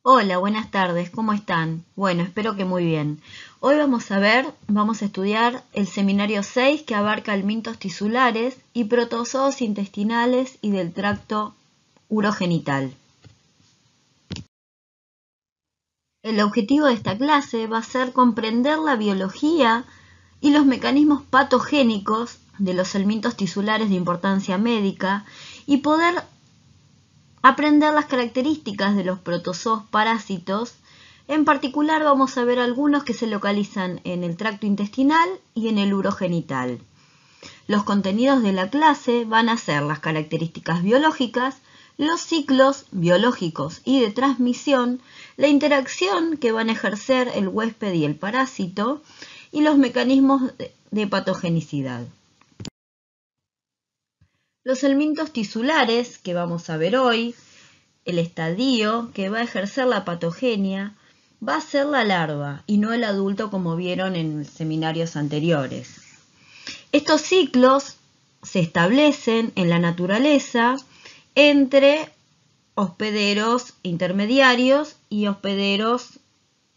Hola, buenas tardes, ¿cómo están? Bueno, espero que muy bien. Hoy vamos a estudiar el seminario 6 que abarca helmintos tisulares y protozoos intestinales y del tracto urogenital. El objetivo de esta clase va a ser comprender la biología y los mecanismos patogénicos de los helmintos tisulares de importancia médica y poder aprender las características de los protozoos parásitos. En particular vamos a ver algunos que se localizan en el tracto intestinal y en el urogenital. Los contenidos de la clase van a ser las características biológicas, los ciclos biológicos y de transmisión, la interacción que van a ejercer el huésped y el parásito y los mecanismos de patogenicidad. Los helmintos tisulares que vamos a ver hoy, el estadio que va a ejercer la patogenia, va a ser la larva y no el adulto como vieron en seminarios anteriores. Estos ciclos se establecen en la naturaleza entre hospederos intermediarios y hospederos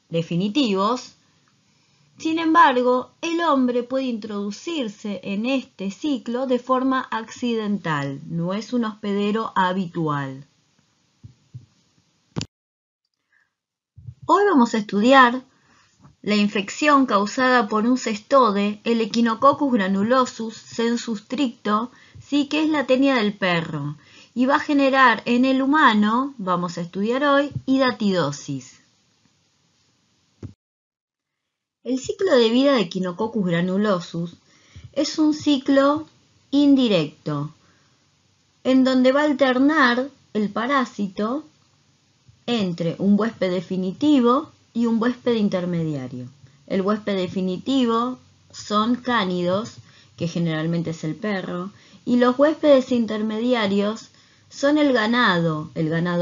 definitivos. Sin embargo, el hombre puede introducirse en este ciclo de forma accidental, no es un hospedero habitual. Hoy vamos a estudiar la infección causada por un cestode, el Echinococcus granulosus sensu stricto, ¿sí? Que es la tenia del perro, y va a generar en el humano, vamos a estudiar hoy, hidatidosis. El ciclo de vida de Echinococcus granulosus es un ciclo indirecto, en donde va a alternar el parásito entre un huésped definitivo y un huésped intermediario. El huésped definitivo son cánidos, que generalmente es el perro, y los huéspedes intermediarios son el ganado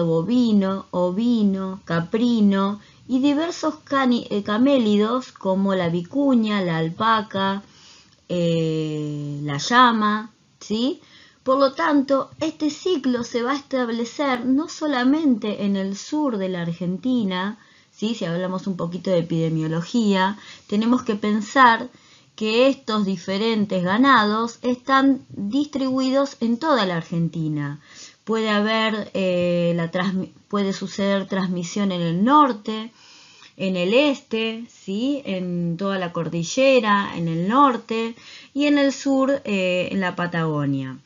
bovino, ovino, caprino y diversos camélidos como la vicuña, la alpaca, la llama, ¿sí? Por lo tanto, este ciclo se va a establecer no solamente en el sur de la Argentina, ¿sí? Si hablamos un poquito de epidemiología, tenemos que pensar que estos diferentes ganados están distribuidos en toda la Argentina. Puede suceder transmisión en el norte, en el este, ¿sí? En toda la cordillera, en el norte y en el sur, en la Patagonia.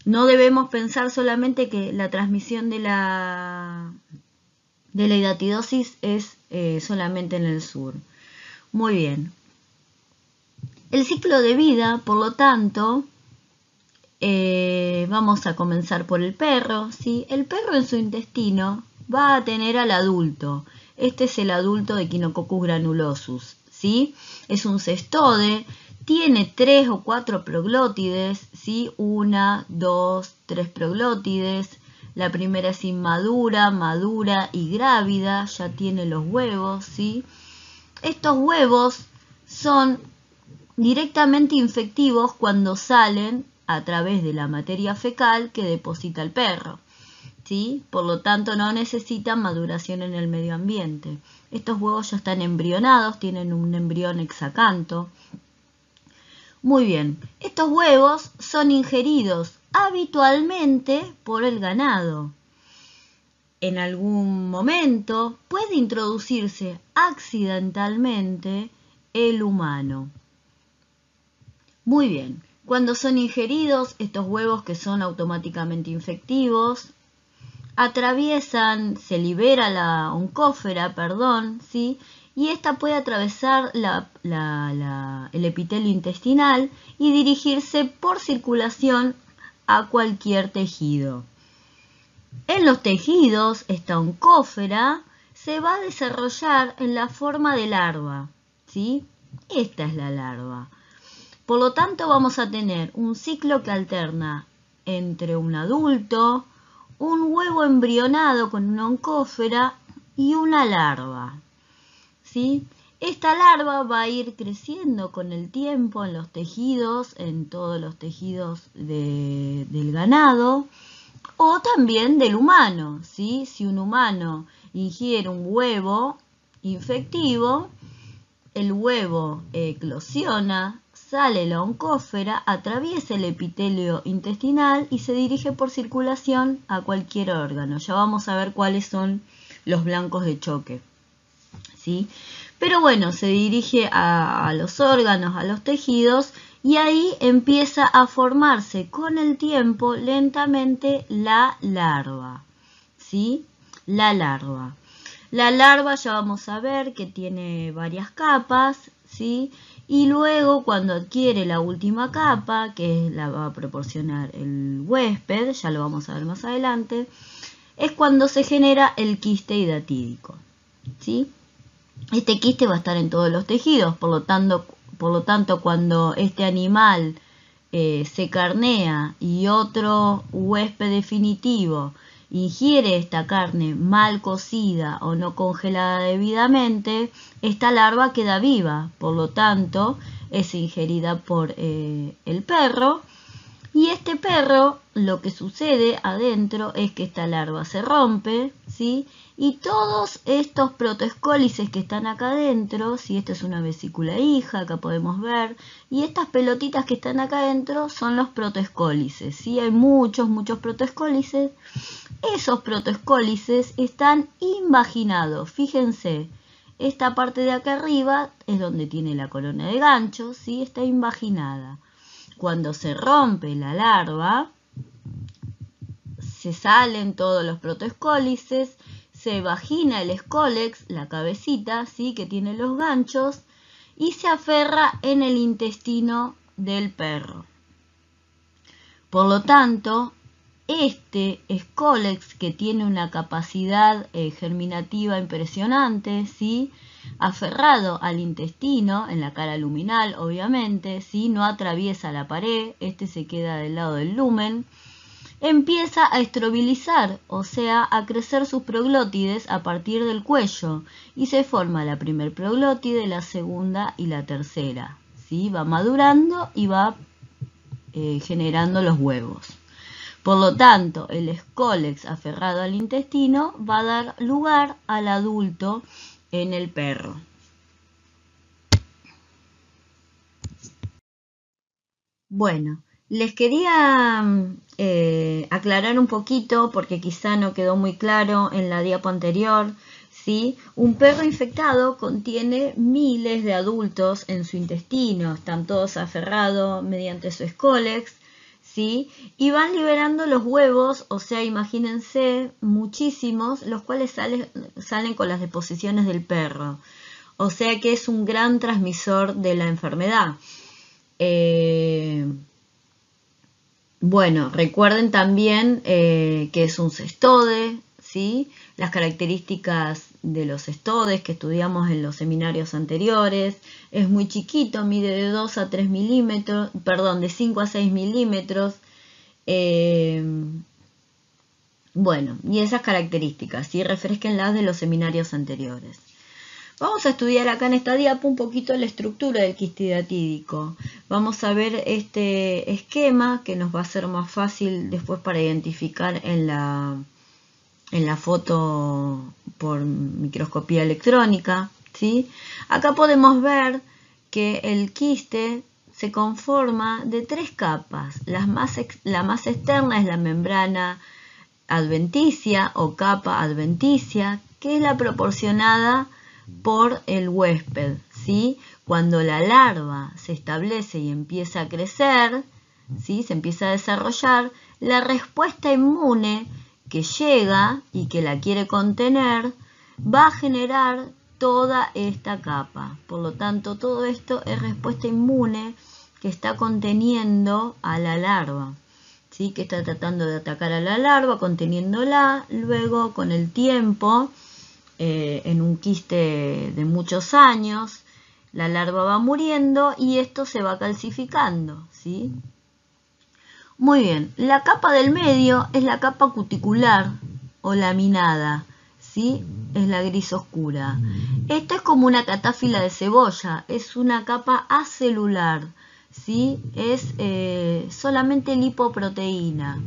No debemos pensar solamente que la transmisión de la hidatidosis es solamente en el sur. Muy bien. El ciclo de vida, por lo tanto, vamos a comenzar por el perro, ¿sí? El perro en su intestino va a tener al adulto. Este es el adulto de Echinococcus granulosus, ¿sí? Es un cestode, tiene 3 o 4 proglótides, ¿sí? 1, 2, 3 proglótides. La primera es inmadura, madura y grávida, ya tiene los huevos, ¿sí? Estos huevos son directamente infectivos cuando salen a través de la materia fecal que deposita el perro, ¿sí? Por lo tanto, no necesitan maduración en el medio ambiente. Estos huevos ya están embrionados, tienen un embrión hexacanto. Muy bien, estos huevos son ingeridos habitualmente por el ganado. En algún momento puede introducirse accidentalmente el humano. Muy bien, cuando son ingeridos, estos huevos que son automáticamente infectivos, se libera la oncófera, ¿sí? Y esta puede atravesar el epitelio intestinal y dirigirse por circulación a cualquier tejido. En los tejidos, esta oncófera se va a desarrollar en la forma de larva, ¿sí? Esta es la larva. Por lo tanto, vamos a tener un ciclo que alterna entre un adulto, un huevo embrionado con una oncófera y una larva, ¿sí? Esta larva va a ir creciendo con el tiempo en los tejidos, en todos los tejidos del ganado o también del humano, ¿sí? Si un humano ingiere un huevo infectivo, el huevo eclosiona, sale la oncósfera, atraviesa el epitelio intestinal y se dirige por circulación a cualquier órgano. Ya vamos a ver cuáles son los blancos de choque, ¿sí? Pero bueno, se dirige a los órganos, a los tejidos, y ahí empieza a formarse con el tiempo lentamente la larva, ¿sí? La larva. La larva ya vamos a ver que tiene varias capas, ¿sí? Y luego cuando adquiere la última capa, que la va a proporcionar el huésped, ya lo vamos a ver más adelante, es cuando se genera el quiste hidatídico, ¿sí? Este quiste va a estar en todos los tejidos, por lo tanto cuando este animal se carnea y otro huésped definitivo ingiere esta carne mal cocida o no congelada debidamente, esta larva queda viva, por lo tanto es ingerida por el perro. Y este perro, lo que sucede adentro es que esta larva se rompe, ¿sí? Y todos estos protoescólices que están acá adentro, si esta es una vesícula hija, acá podemos ver, y estas pelotitas que están acá adentro son los protoescólices, ¿sí? Hay muchos protoescólices. Esos protoescólices están invaginados, fíjense. Esta parte de acá arriba es donde tiene la corona de ganchos, ¿sí? Está invaginada. Cuando se rompe la larva, se salen todos los protoescólices, se vagina el escólex, la cabecita, ¿sí? Que tiene los ganchos, y se aferra en el intestino del perro. Por lo tanto, este escólex, que tiene una capacidad germinativa impresionante, ¿sí? Aferrado al intestino, en la cara luminal obviamente, ¿sí? No atraviesa la pared, este se queda del lado del lumen, empieza a estrobilizar, o sea, a crecer sus proglótides a partir del cuello, y se forma la primer proglótide, la segunda y la tercera, ¿sí? Va madurando y va generando los huevos. Por lo tanto, el escólex aferrado al intestino va a dar lugar al adulto en el perro. Bueno, les quería aclarar un poquito, porque quizá no quedó muy claro en la diapo anterior, ¿sí? Un perro infectado contiene miles de adultos en su intestino, están todos aferrados mediante su escólex, ¿sí? Y van liberando los huevos, o sea, imagínense, muchísimos, los cuales salen con las deposiciones del perro. O sea que es un gran transmisor de la enfermedad. Bueno, recuerden también que es un cestode, ¿sí? Las características de los cestodes que estudiamos en los seminarios anteriores. Es muy chiquito, mide de 2 a 3 milímetros, perdón, de 5 a 6 milímetros. Bueno, y esas características, ¿sí? Refresquenlas de los seminarios anteriores. Vamos a estudiar acá en esta diapo un poquito la estructura del quiste hidatídico. Vamos a ver este esquema que nos va a ser más fácil después para identificar en la foto por microscopía electrónica, ¿sí? Acá podemos ver que el quiste se conforma de 3 capas. La más externa es la membrana adventicia o capa adventicia, que es la proporcionada por el huésped, ¿sí? Cuando la larva se establece y empieza a crecer, ¿sí? Se empieza a desarrollar, la respuesta inmune que llega y que la quiere contener va a generar toda esta capa. Por lo tanto, todo esto es respuesta inmune que está conteniendo a la larva, ¿sí? Que está tratando de atacar a la larva, conteniéndola. Luego, con el tiempo, en un quiste de muchos años, la larva va muriendo y esto se va calcificando, ¿sí? Muy bien, la capa del medio es la capa cuticular o laminada, ¿sí? Es la gris oscura. Esta es como una catáfila de cebolla, es una capa acelular, ¿sí? Es solamente lipoproteína.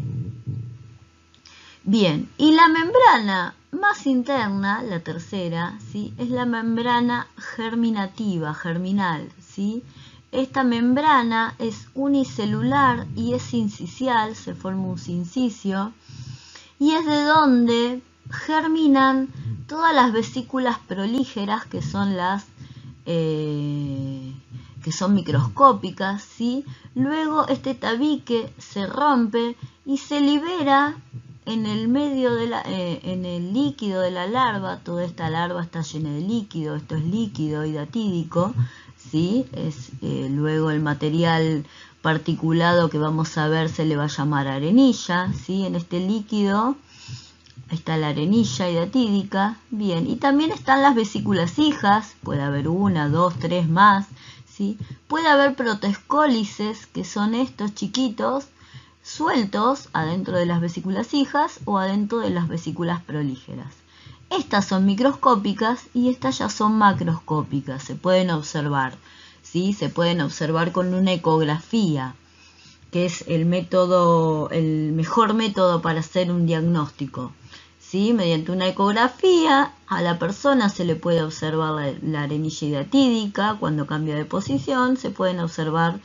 Bien, y la membrana más interna, la tercera, ¿sí? Es la membrana germinativa, germinal, ¿sí? Esta membrana es unicelular y es sincicial, se forma un sinicicio, y es de donde germinan todas las vesículas prolígeras, que son que son microscópicas, ¿sí? Luego este tabique se rompe y se libera en el medio de en el líquido de la larva. Toda esta larva está llena de líquido, esto es líquido hidatídico, ¿sí? Luego el material particulado que vamos a ver se le va a llamar arenilla, ¿sí? En este líquido está la arenilla hidatídica. Bien, y también están las vesículas hijas, puede haber una, dos, tres más, ¿sí? Puede haber protoescólices, que son estos chiquitos sueltos adentro de las vesículas hijas o adentro de las vesículas prolígeras. Estas son microscópicas y estas ya son macroscópicas, se pueden observar, ¿sí? Se pueden observar con una ecografía, que es el mejor método para hacer un diagnóstico, ¿sí? Mediante una ecografía a la persona se le puede observar la arenilla hidatídica. Cuando cambia de posición se pueden observar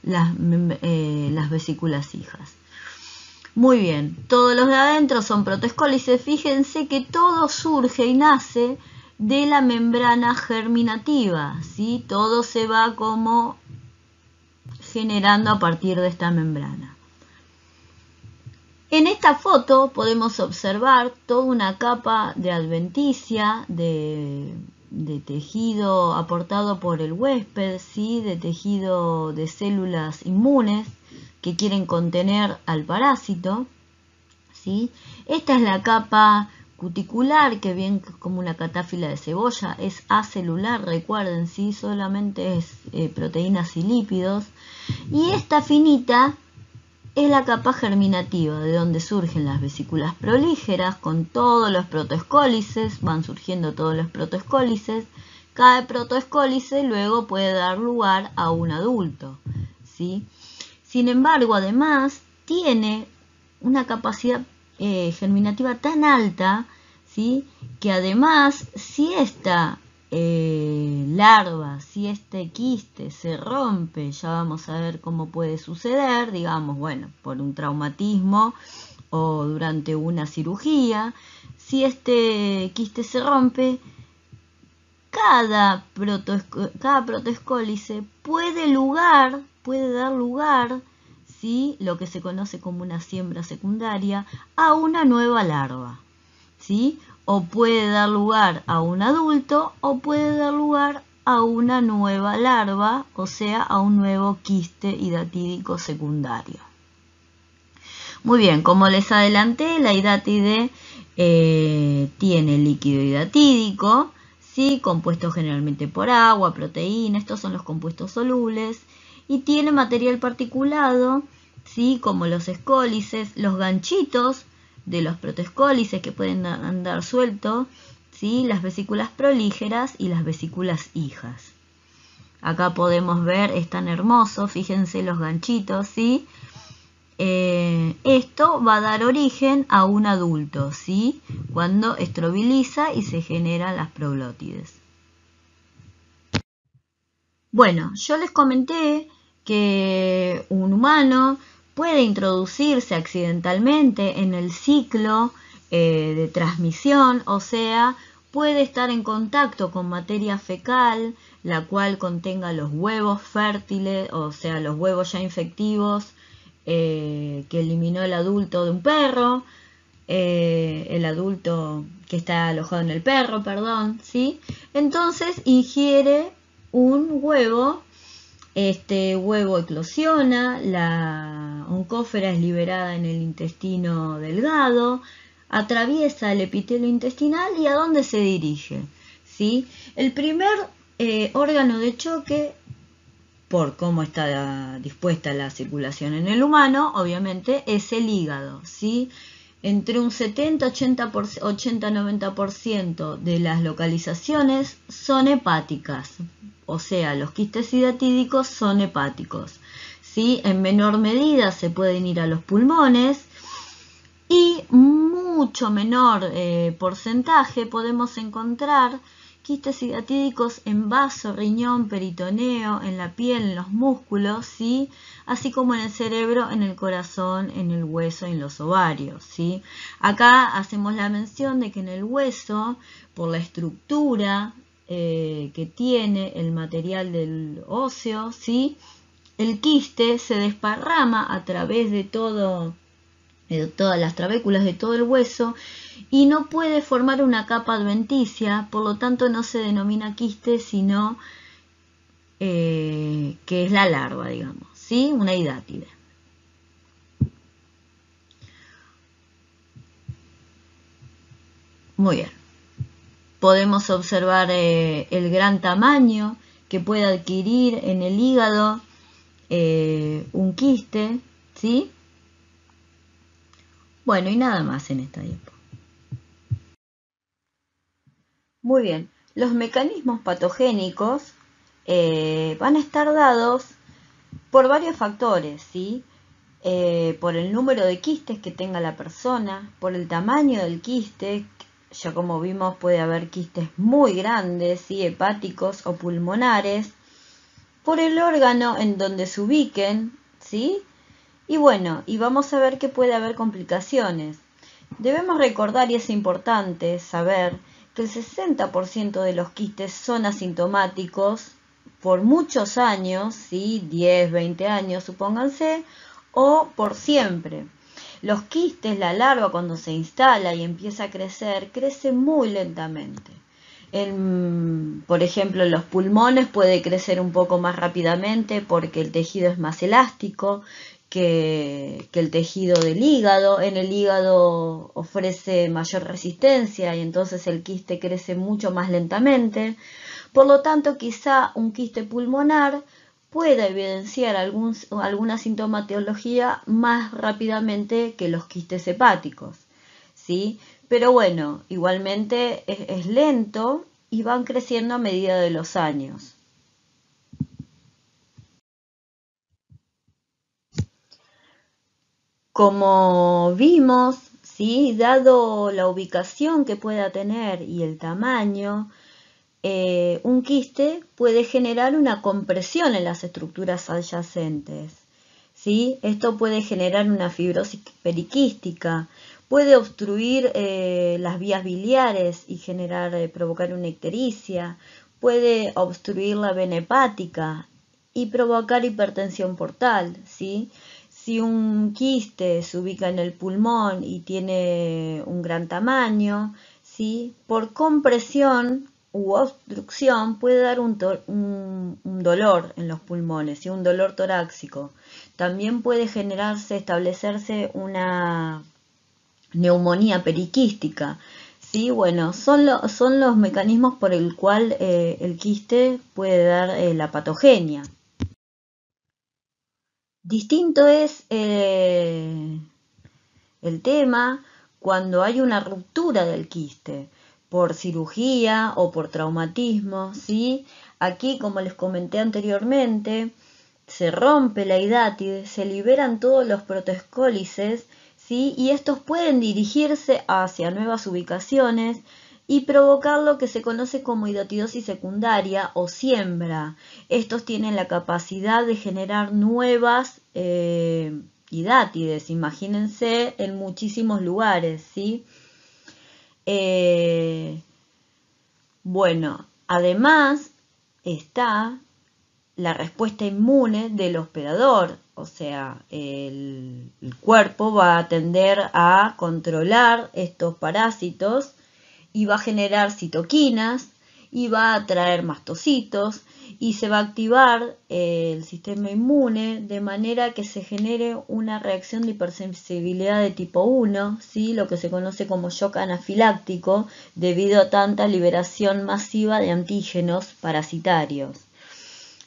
las vesículas hijas. Muy bien, todos los de adentro son protoescólices. Fíjense que todo surge y nace de la membrana germinativa, ¿sí? Todo se va como generando a partir de esta membrana. En esta foto podemos observar toda una capa de adventicia, de tejido aportado por el huésped, ¿sí? De tejido de células inmunes que quieren contener al parásito, ¿sí? Esta es la capa cuticular, que bien como una catáfila de cebolla, es acelular, recuerden, ¿sí? Solamente es proteínas y lípidos. Y esta finita es la capa germinativa, de donde surgen las vesículas prolígeras con todos los protoescólices, van surgiendo todos los protoescólices. Cada protoescólice luego puede dar lugar a un adulto, ¿sí? Sin embargo, además, tiene una capacidad germinativa tan alta, ¿sí? Que además, si esta larva, si este quiste se rompe, ya vamos a ver cómo puede suceder, digamos, bueno, por un traumatismo o durante una cirugía. Si este quiste se rompe, cada protoescólice puede dar lugar, ¿sí? Lo que se conoce como una siembra secundaria, a una nueva larva, ¿sí? O puede dar lugar a un adulto o puede dar lugar a una nueva larva, o sea, a un nuevo quiste hidatídico secundario. Muy bien, como les adelanté, la hidátide tiene líquido hidatídico, ¿sí? Compuesto generalmente por agua, proteína, estos son los compuestos solubles, y tiene material particulado, ¿sí? Como los escólices, los ganchitos de los protoescólices que pueden andar sueltos, ¿sí? Las vesículas prolígeras y las vesículas hijas. Acá podemos ver, es tan hermoso, fíjense los ganchitos, ¿sí? Esto va a dar origen a un adulto, ¿sí? Cuando estroviliza y se generan las proglótides. Bueno, yo les comenté que un humano puede introducirse accidentalmente en el ciclo de transmisión, o sea, puede estar en contacto con materia fecal, la cual contenga los huevos fértiles, o sea, los huevos ya infectivos que eliminó el adulto de un perro, el adulto que está alojado en el perro, perdón, ¿sí? Entonces ingiere un huevo. Este huevo eclosiona, la oncófera es liberada en el intestino delgado, atraviesa el epitelio intestinal y ¿a dónde se dirige? ¿Sí? El primer órgano de choque, por cómo está dispuesta la circulación en el humano, obviamente es el hígado, ¿sí? Entre un 70-90% de las localizaciones son hepáticas, o sea, los quistes hidatídicos son hepáticos, ¿sí? En menor medida se pueden ir a los pulmones y muy mucho menor porcentaje podemos encontrar quistes hidatídicos en vaso, riñón, peritoneo, en la piel, en los músculos, ¿sí? Así como en el cerebro, en el corazón, en el hueso y en los ovarios, ¿sí? Acá hacemos la mención de que en el hueso, por la estructura que tiene el material del óseo, ¿sí? El quiste se desparrama a través de todas las trabéculas de todo el hueso y no puede formar una capa adventicia, por lo tanto no se denomina quiste, sino que es la larva, digamos, ¿sí? Una hidátide. Muy bien. Podemos observar el gran tamaño que puede adquirir en el hígado un quiste, ¿sí? Bueno, y nada más en esta diapositiva. Muy bien, los mecanismos patogénicos van a estar dados por varios factores, ¿sí? Por el número de quistes que tenga la persona, por el tamaño del quiste, ya como vimos puede haber quistes muy grandes, ¿sí? Hepáticos o pulmonares, por el órgano en donde se ubiquen, ¿sí? Y bueno, y vamos a ver que puede haber complicaciones. Debemos recordar, y es importante saber, que el 60% de los quistes son asintomáticos por muchos años, ¿sí? 10, 20 años, supónganse, o por siempre. Los quistes, la larva cuando se instala y empieza a crecer, crece muy lentamente. Por ejemplo, en los pulmones puede crecer un poco más rápidamente porque el tejido es más elástico que el tejido del hígado. En el hígado ofrece mayor resistencia y entonces el quiste crece mucho más lentamente. Por lo tanto, quizá un quiste pulmonar pueda evidenciar alguna sintomatología más rápidamente que los quistes hepáticos, ¿sí? Pero bueno, igualmente es lento y van creciendo a medida de los años. Como vimos, ¿sí? Dado la ubicación que pueda tener y el tamaño, un quiste puede generar una compresión en las estructuras adyacentes, ¿sí? Esto puede generar una fibrosis periquística, puede obstruir las vías biliares y provocar una ictericia, puede obstruir la vena hepática y provocar hipertensión portal, ¿sí? Si un quiste se ubica en el pulmón y tiene un gran tamaño, ¿sí? Por compresión u obstrucción puede dar un dolor en los pulmones, ¿sí? Un dolor torácico. También puede establecerse una neumonía periquística, ¿sí? Bueno, son los mecanismos por el cual el quiste puede dar la patogenia. Distinto es el tema cuando hay una ruptura del quiste por cirugía o por traumatismo, ¿sí? Aquí, como les comenté anteriormente, se rompe la hidátide, se liberan todos los protoescólices, ¿sí? Y estos pueden dirigirse hacia nuevas ubicaciones y provocar lo que se conoce como hidatidosis secundaria o siembra. Estos tienen la capacidad de generar nuevas hidátides, imagínense, en muchísimos lugares, ¿sí? Bueno, además está la respuesta inmune del hospedador, o sea, el cuerpo va a tender a controlar estos parásitos y va a generar citoquinas y va a atraer mastocitos y se va a activar el sistema inmune de manera que se genere una reacción de hipersensibilidad de tipo 1, ¿sí? Lo que se conoce como shock anafiláctico debido a tanta liberación masiva de antígenos parasitarios.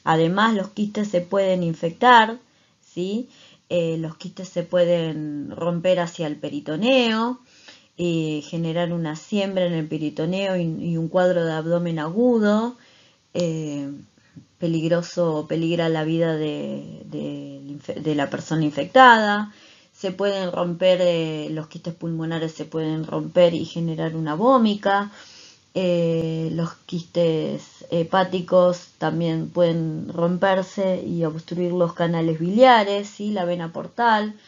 Además, los quistes se pueden infectar, ¿sí? Los quistes se pueden romper hacia el peritoneo, generar una siembra en el peritoneo y un cuadro de abdomen agudo, peligra la vida de la persona infectada. se pueden romper, los quistes pulmonares se pueden romper y generar una vómica. Los quistes hepáticos también pueden romperse y obstruir los canales biliares, ¿sí? La vena portal,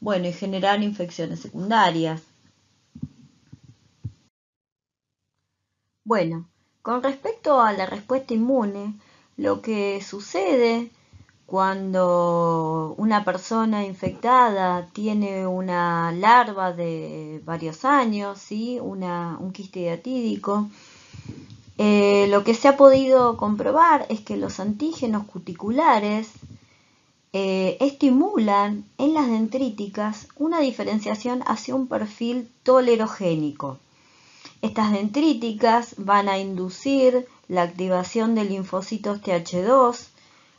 bueno, y generar infecciones secundarias. Bueno, con respecto a la respuesta inmune, lo que sucede cuando una persona infectada tiene una larva de varios años, ¿sí? Un quiste hiatídico, lo que se ha podido comprobar es que los antígenos cuticulares estimulan en las dendríticas una diferenciación hacia un perfil tolerogénico. Estas dendríticas van a inducir la activación de linfocitos Th2,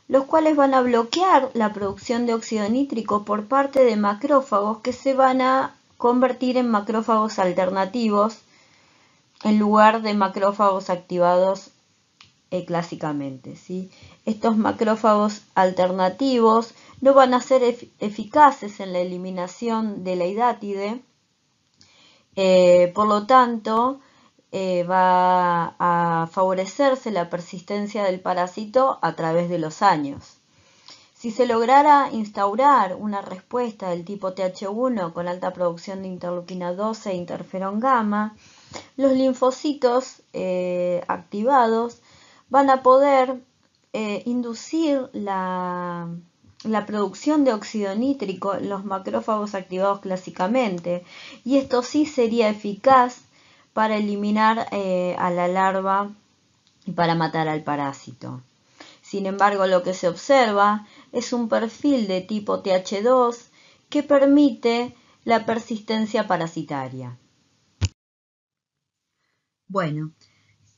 los cuales van a bloquear la producción de óxido nítrico por parte de macrófagos que se van a convertir en macrófagos alternativos en lugar de macrófagos activados clásicamente, ¿sí? Estos macrófagos alternativos no van a ser eficaces en la eliminación de la hidátide, por lo tanto va a favorecerse la persistencia del parásito a través de los años. Si se lograra instaurar una respuesta del tipo Th1 con alta producción de interleuquina 12 e interferón gamma, los linfocitos activados van a poder inducir la producción de óxido nítrico en los macrófagos activados clásicamente, y esto sí sería eficaz para eliminar a la larva y para matar al parásito. Sin embargo, lo que se observa es un perfil de tipo Th2 que permite la persistencia parasitaria. Bueno,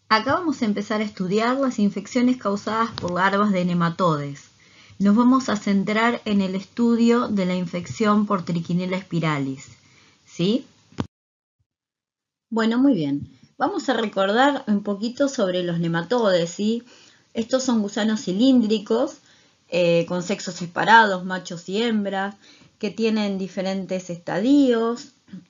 acá vamos a empezar a estudiar las infecciones causadas por larvas de nematodes. Nos vamos a centrar en el estudio de la infección por Trichinella spiralis, ¿sí? Bueno, muy bien. Vamos a recordar un poquito sobre los nematodes, ¿sí? Estos son gusanos cilíndricos con sexos separados, machos y hembras, que tienen diferentes estadios.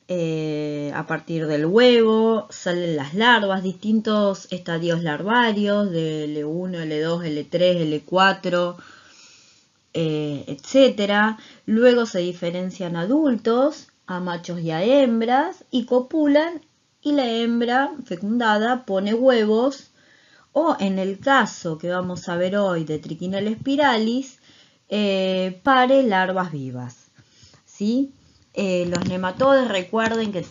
A partir del huevo salen las larvas, distintos estadios larvarios de L1, L2, L3, L4, etc. Luego se diferencian adultos a machos y a hembras y copulan, y la hembra fecundada pone huevos, o en el caso que vamos a ver hoy de Trichinella spiralis, pare larvas vivas, ¿sí? Los nematodes, recuerden que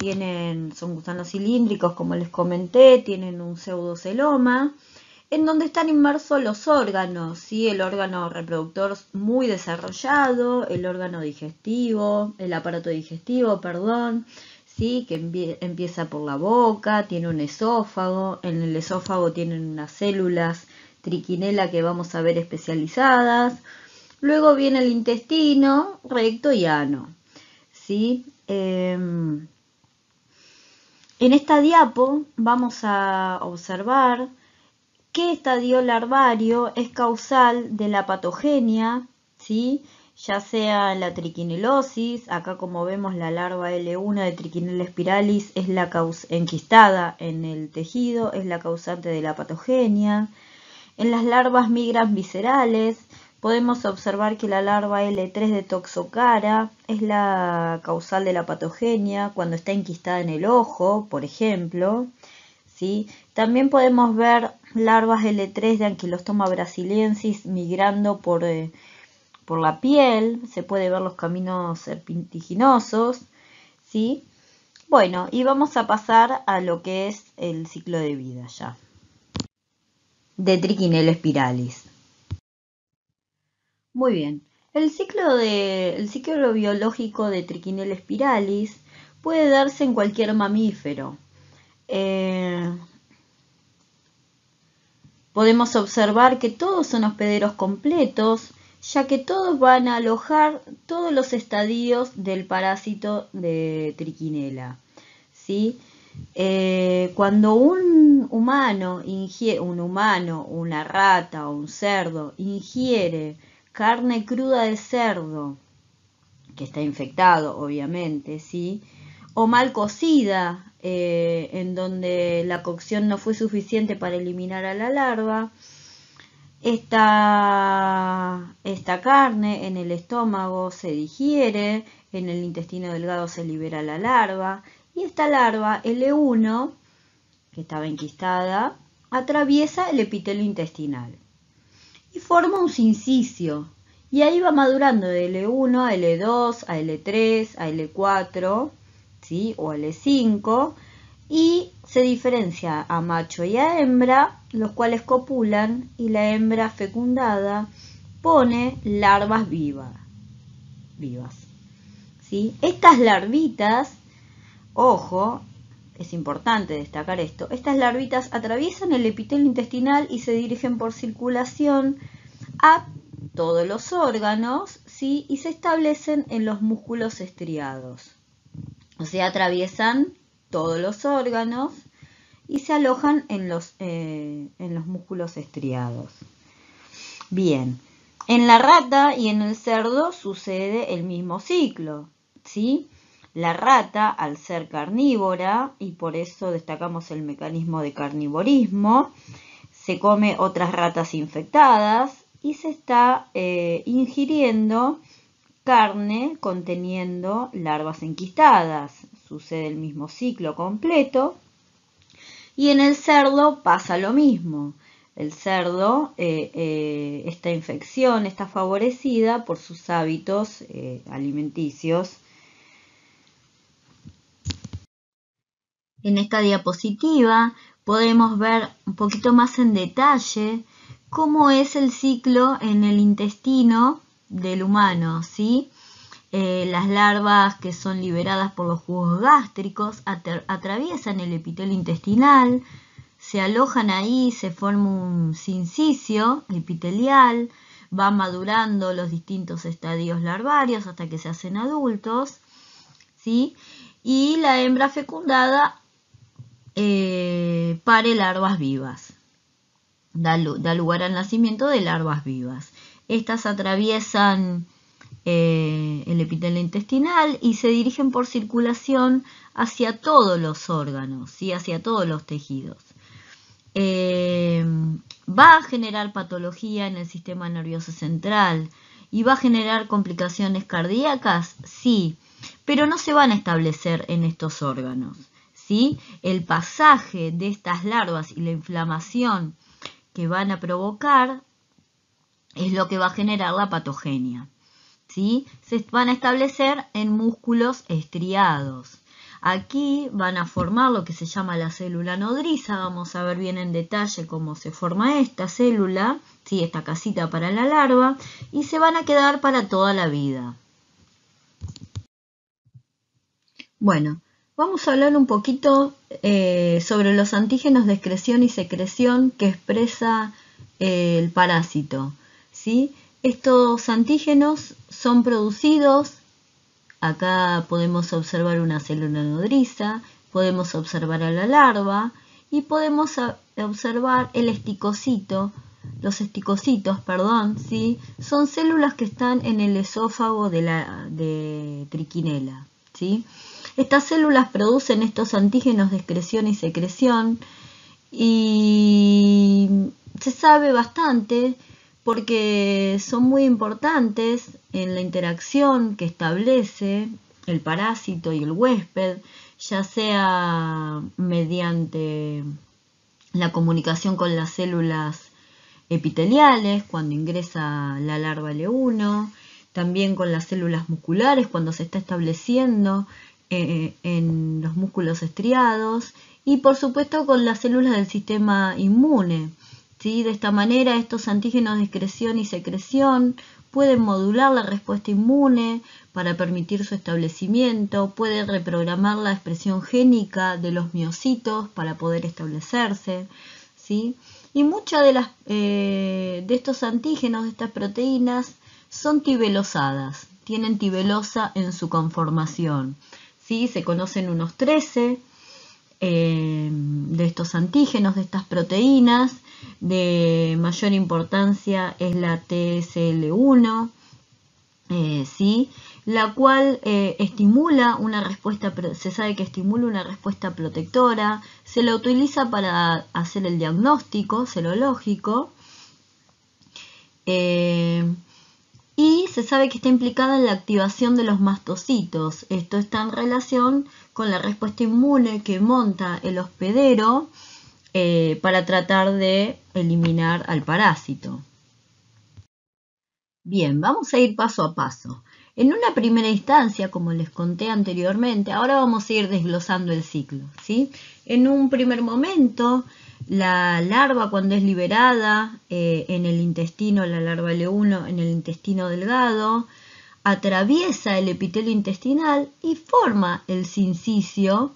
son gusanos cilíndricos, como les comenté, tienen un pseudoceloma, en donde están inmersos los órganos, ¿sí? El órgano reproductor muy desarrollado, el órgano digestivo, el aparato digestivo, perdón, ¿sí? Que empieza por la boca, tiene un esófago, en el esófago tienen unas células trichinela que vamos a ver especializadas, luego viene el intestino, recto y ano, ¿sí? En esta diapo vamos a observar qué estadio larvario es causal de la patogenia, ¿sí? Ya sea la triquinelosis, acá como vemos la larva L1 de Trichinella spiralis es la enquistada en el tejido, es la causante de la patogenia. En las larvas migras viscerales podemos observar que la larva L3 de Toxocara es la causal de la patogenia cuando está enquistada en el ojo, por ejemplo, ¿sí? También podemos ver larvas L3 de Ankylostoma brasiliensis migrando por la piel, se puede ver los caminos serpentiginosos, ¿sí? Bueno, y vamos a pasar a lo que es el ciclo de vida ya de Trichinella spiralis. Muy bien, el ciclo biológico de Trichinella spiralis puede darse en cualquier mamífero. Podemos observar que todos son hospederos completos, ya que todos van a alojar todos los estadios del parásito de Trichinella, ¿sí? Cuando un humano, una rata o un cerdo ingiere carne cruda de cerdo que está infectado, obviamente, ¿sí? O mal cocida, en donde la cocción no fue suficiente para eliminar a la larva. Esta carne en el estómago se digiere, en el intestino delgado se libera la larva, y esta larva L1, que estaba enquistada, atraviesa el epitelio intestinal y forma un sincicio. Y ahí va madurando de L1 a L2, a L3, a L4, ¿sí? O L5, y se diferencia a macho y a hembra, los cuales copulan, y la hembra fecundada pone larvas vivas. ¿Sí? Estas larvitas, ojo, es importante destacar esto, estas larvitas atraviesan el epitelio intestinal y se dirigen por circulación a todos los órganos, ¿sí? Y se establecen en los músculos estriados. O sea, atraviesan todos los órganos y se alojan en los músculos estriados. Bien, en la rata y en el cerdo sucede el mismo ciclo, ¿sí? La rata, al ser carnívora, y por eso destacamos el mecanismo de carnivorismo, se come otras ratas infectadas y se está ingiriendo carne conteniendo larvas enquistadas. Sucede el mismo ciclo completo. Y en el cerdo pasa lo mismo. El cerdo, esta infección está favorecida por sus hábitos alimenticios. En esta diapositiva podemos ver un poquito más en detalle cómo es el ciclo en el intestino del humano, ¿sí? Las larvas que son liberadas por los jugos gástricos atraviesan el epitelio intestinal, se alojan ahí, se forma un sincicio epitelial, van madurando los distintos estadios larvarios hasta que se hacen adultos, ¿sí? Y la hembra fecundada pare larvas vivas, da lugar al nacimiento de larvas vivas. Estas atraviesan el epitelio intestinal y se dirigen por circulación hacia todos los órganos, ¿sí? Hacia todos los tejidos. Va a generar patología en el sistema nervioso central y va a generar complicaciones cardíacas, sí, pero no se van a establecer en estos órganos, ¿sí? El pasaje de estas larvas y la inflamación que van a provocar es lo que va a generar la patogenia, ¿sí? Se van a establecer en músculos estriados. Aquí van a formar lo que se llama la célula nodriza. Vamos a ver bien en detalle cómo se forma esta célula, ¿sí? Esta casita para la larva, y se van a quedar para toda la vida. Bueno, vamos a hablar un poquito sobre los antígenos de excreción y secreción que expresa el parásito, ¿sí? Estos antígenos son producidos, acá podemos observar una célula nodriza, podemos observar a la larva y podemos observar el esticocito. Los esticocitos, ¿sí? Son células que están en el esófago de Trichinella, ¿sí? Estas células producen estos antígenos de excreción y secreción y se sabe bastante porque son muy importantes en la interacción que establece el parásito y el huésped, ya sea mediante la comunicación con las células epiteliales cuando ingresa la larva L1, también con las células musculares cuando se está estableciendo en los músculos estriados y por supuesto con las células del sistema inmune, ¿sí? De esta manera estos antígenos de excreción y secreción pueden modular la respuesta inmune para permitir su establecimiento, pueden reprogramar la expresión génica de los miocitos para poder establecerse, ¿sí? Y muchas de estos antígenos, de estas proteínas, son tibelosadas, tienen tibelosa en su conformación, ¿sí? Se conocen unos 13 de estos antígenos, de estas proteínas. De mayor importancia es la TSL1, ¿sí? la cual estimula una respuesta, se sabe que estimula una respuesta protectora, se la utiliza para hacer el diagnóstico serológico y se sabe que está implicada en la activación de los mastocitos. Esto está en relación con la respuesta inmune que monta el hospedero para tratar de eliminar al parásito. Bien, vamos a ir paso a paso. En una primera instancia, como les conté anteriormente, ahora vamos a ir desglosando el ciclo, ¿sí? En un primer momento, la larva cuando es liberada en el intestino, la larva L1 en el intestino delgado, atraviesa el epitelio intestinal y forma el sincicio,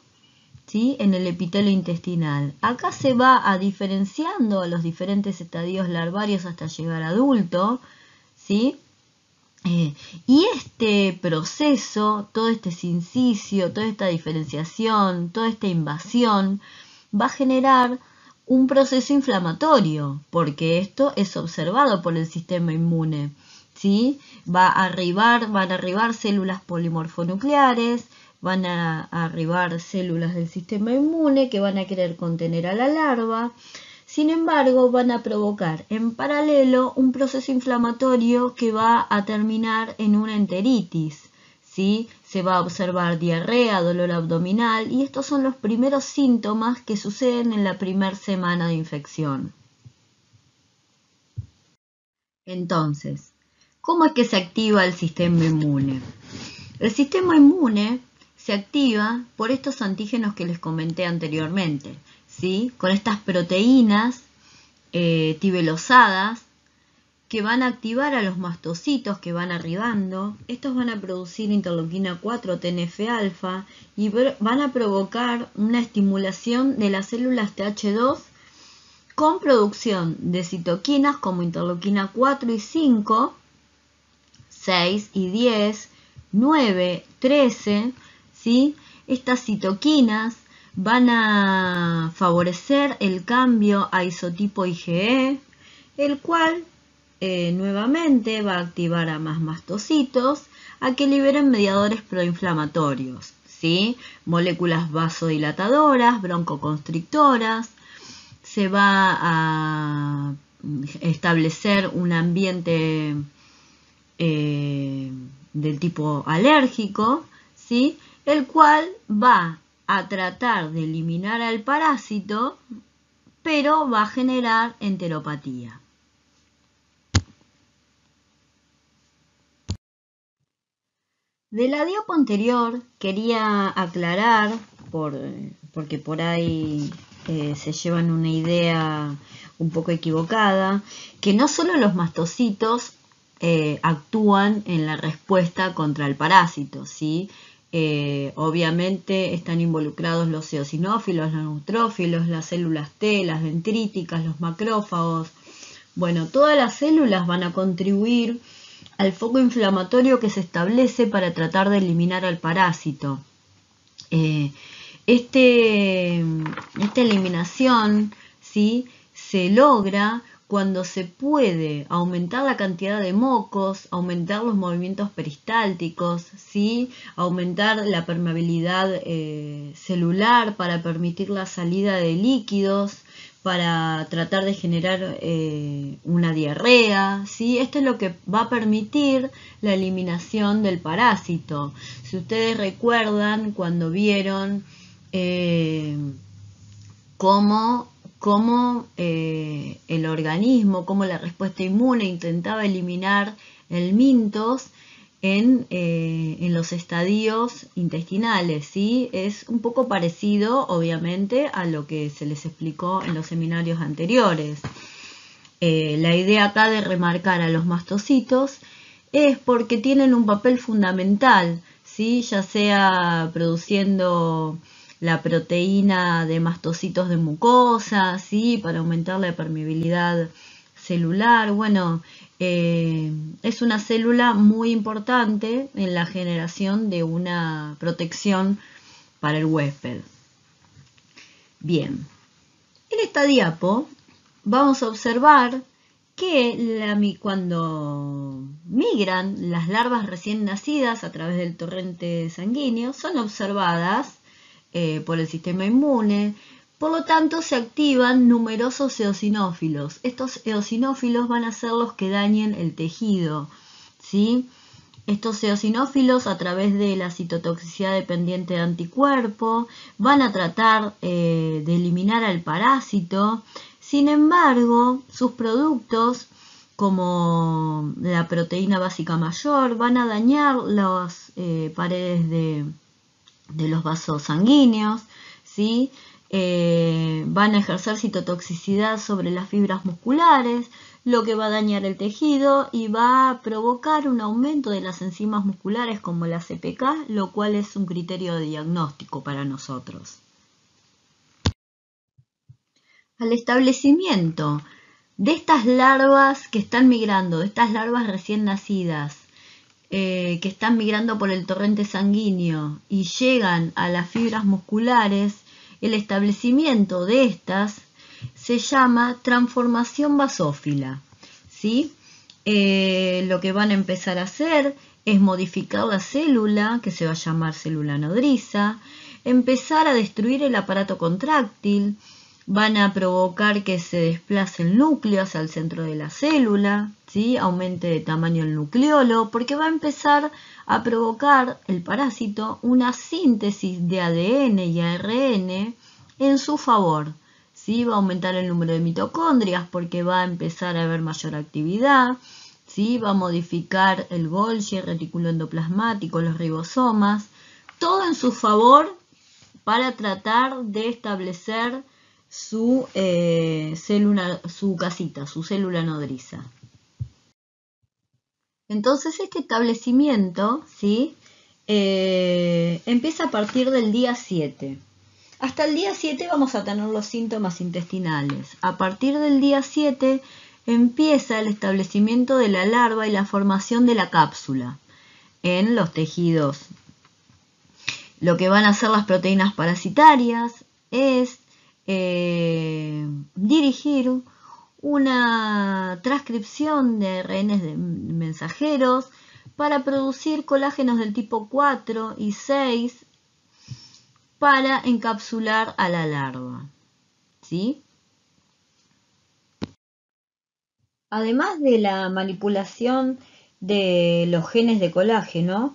¿sí? En el epitelio intestinal. Acá se va diferenciando a los diferentes estadios larvarios hasta llegar a adulto, ¿sí? Y este proceso, todo este sincicio, toda esta diferenciación, toda esta invasión, va a generar un proceso inflamatorio, porque esto es observado por el sistema inmune, ¿sí? Van a arribar células polimorfonucleares, van a arribar células del sistema inmune que van a querer contener a la larva. Sin embargo, van a provocar en paralelo un proceso inflamatorio que va a terminar en una enteritis, ¿sí? Se va a observar diarrea, dolor abdominal y estos son los primeros síntomas que suceden en la primera semana de infección. Entonces, ¿cómo es que se activa el sistema inmune? El sistema inmune se activa por estos antígenos que les comenté anteriormente, ¿sí? Con estas proteínas tibelosadas que van a activar a los mastocitos que van arribando. Estos van a producir interleuquina 4, TNF-alfa y van a provocar una estimulación de las células TH2 con producción de citoquinas como interleuquina 4 y 5, 6 y 10, 9, 13, ¿sí? Estas citoquinas van a favorecer el cambio a isotipo IgE, el cual nuevamente va a activar a más mastocitos a que liberen mediadores proinflamatorios, ¿sí? Moléculas vasodilatadoras, broncoconstrictoras. Se va a establecer un ambiente del tipo alérgico, ¿sí? El cual va a tratar de eliminar al parásito, pero va a generar enteropatía. De la diapo anterior quería aclarar, porque por ahí se llevan una idea un poco equivocada, que no solo los mastocitos actúan en la respuesta contra el parásito, ¿sí? Obviamente están involucrados los eosinófilos, los neutrófilos, las células T, las dendríticas, los macrófagos. Bueno, todas las células van a contribuir al foco inflamatorio que se establece para tratar de eliminar al parásito. Esta eliminación, ¿sí?, se logra cuando se puede aumentar la cantidad de mocos, aumentar los movimientos peristálticos, ¿sí?, aumentar la permeabilidad celular para permitir la salida de líquidos, para tratar de generar una diarrea, ¿sí? Esto es lo que va a permitir la eliminación del parásito. Si ustedes recuerdan cuando vieron cómo el organismo, cómo la respuesta inmune intentaba eliminar el mintos en los estadios intestinales, ¿sí? Es un poco parecido, obviamente, a lo que se les explicó en los seminarios anteriores. La idea acá de remarcar a los mastocitos es porque tienen un papel fundamental, ¿sí?, ya sea produciendo la proteína de mastocitos de mucosa, ¿sí?, para aumentar la permeabilidad celular. Bueno, es una célula muy importante en la generación de una protección para el huésped. Bien, en esta diapo vamos a observar que cuando migran, las larvas recién nacidas a través del torrente sanguíneo, son observadas por el sistema inmune. Por lo tanto, se activan numerosos eosinófilos. Estos eosinófilos van a ser los que dañen el tejido, ¿sí? Estos eosinófilos, a través de la citotoxicidad dependiente de anticuerpo, van a tratar de eliminar al parásito. Sin embargo, sus productos, como la proteína básica mayor, van a dañar las paredes de los vasos sanguíneos, ¿sí? Van a ejercer citotoxicidad sobre las fibras musculares, lo que va a dañar el tejido y va a provocar un aumento de las enzimas musculares como la CPK, lo cual es un criterio de diagnóstico para nosotros. Al establecimiento de estas larvas que están migrando, de estas larvas recién nacidas, que están migrando por el torrente sanguíneo y llegan a las fibras musculares, el establecimiento de estas se llama transformación basófila, ¿sí? Lo que van a empezar a hacer es modificar la célula, que se va a llamar célula nodriza, empezar a destruir el aparato contráctil, van a provocar que se desplace el núcleo hacia el centro de la célula, ¿sí? Aumente de tamaño el nucleolo, porque va a empezar a provocar el parásito una síntesis de ADN y ARN en su favor, ¿sí? Va a aumentar el número de mitocondrias porque va a empezar a haber mayor actividad, ¿sí? Va a modificar el Golgi, el retículo endoplasmático, los ribosomas, todo en su favor para tratar de establecer su casita, su célula nodriza. Entonces este establecimiento, ¿sí? Empieza a partir del día 7. Hasta el día 7 vamos a tener los síntomas intestinales. A partir del día 7 empieza el establecimiento de la larva y la formación de la cápsula en los tejidos. Lo que van a hacer las proteínas parasitarias es dirigir una transcripción de ARN de mensajeros para producir colágenos del tipo 4 y 6 para encapsular a la larva, ¿sí? Además de la manipulación de los genes de colágeno,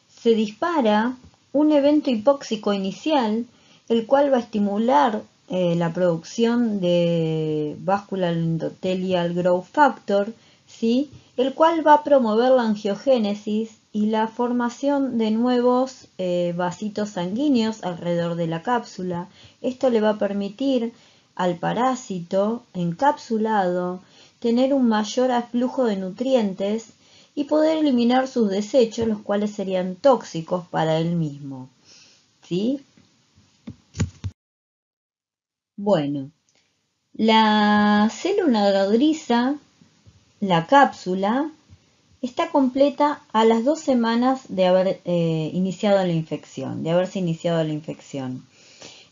se dispara un evento hipóxico inicial, el cual va a estimular la producción de Vascular Endothelial Growth Factor, ¿sí? El cual va a promover la angiogénesis y la formación de nuevos vasitos sanguíneos alrededor de la cápsula. Esto le va a permitir al parásito encapsulado tener un mayor aflujo de nutrientes y poder eliminar sus desechos, los cuales serían tóxicos para él mismo, ¿sí? Bueno, la célula nodriza, la cápsula, está completa a las 2 semanas de haber iniciado la infección, de haberse iniciado la infección.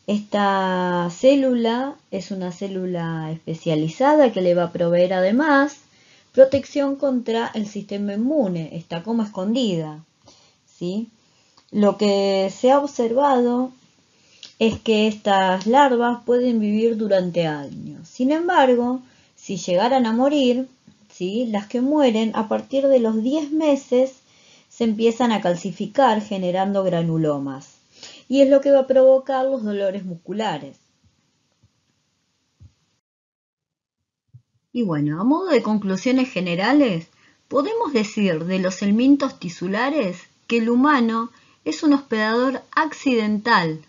Esta célula es una célula especializada que le va a proveer además protección contra el sistema inmune, está como escondida, ¿sí? Lo que se ha observado es que estas larvas pueden vivir durante años. Sin embargo, si llegaran a morir, ¿sí? Las que mueren a partir de los 10 meses se empiezan a calcificar generando granulomas. Y es lo que va a provocar los dolores musculares. Y bueno, a modo de conclusiones generales, podemos decir de los helmintos tisulares que el humano es un hospedador accidental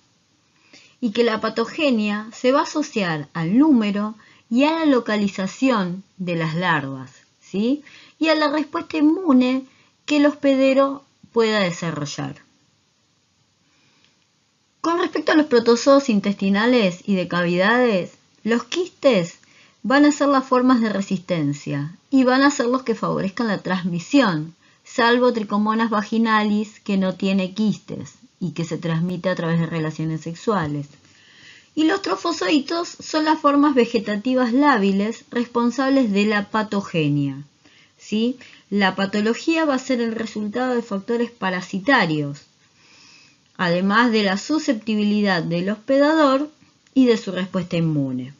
y que la patogenia se va a asociar al número y a la localización de las larvas, ¿sí? Y a la respuesta inmune que el hospedero pueda desarrollar. Con respecto a los protozoos intestinales y de cavidades, los quistes van a ser las formas de resistencia y van a ser los que favorezcan la transmisión, salvo Trichomonas vaginalis, que no tiene quistes y que se transmite a través de relaciones sexuales. Y los trofozoitos son las formas vegetativas lábiles responsables de la patogenia, ¿sí? La patología va a ser el resultado de factores parasitarios, además de la susceptibilidad del hospedador y de su respuesta inmune.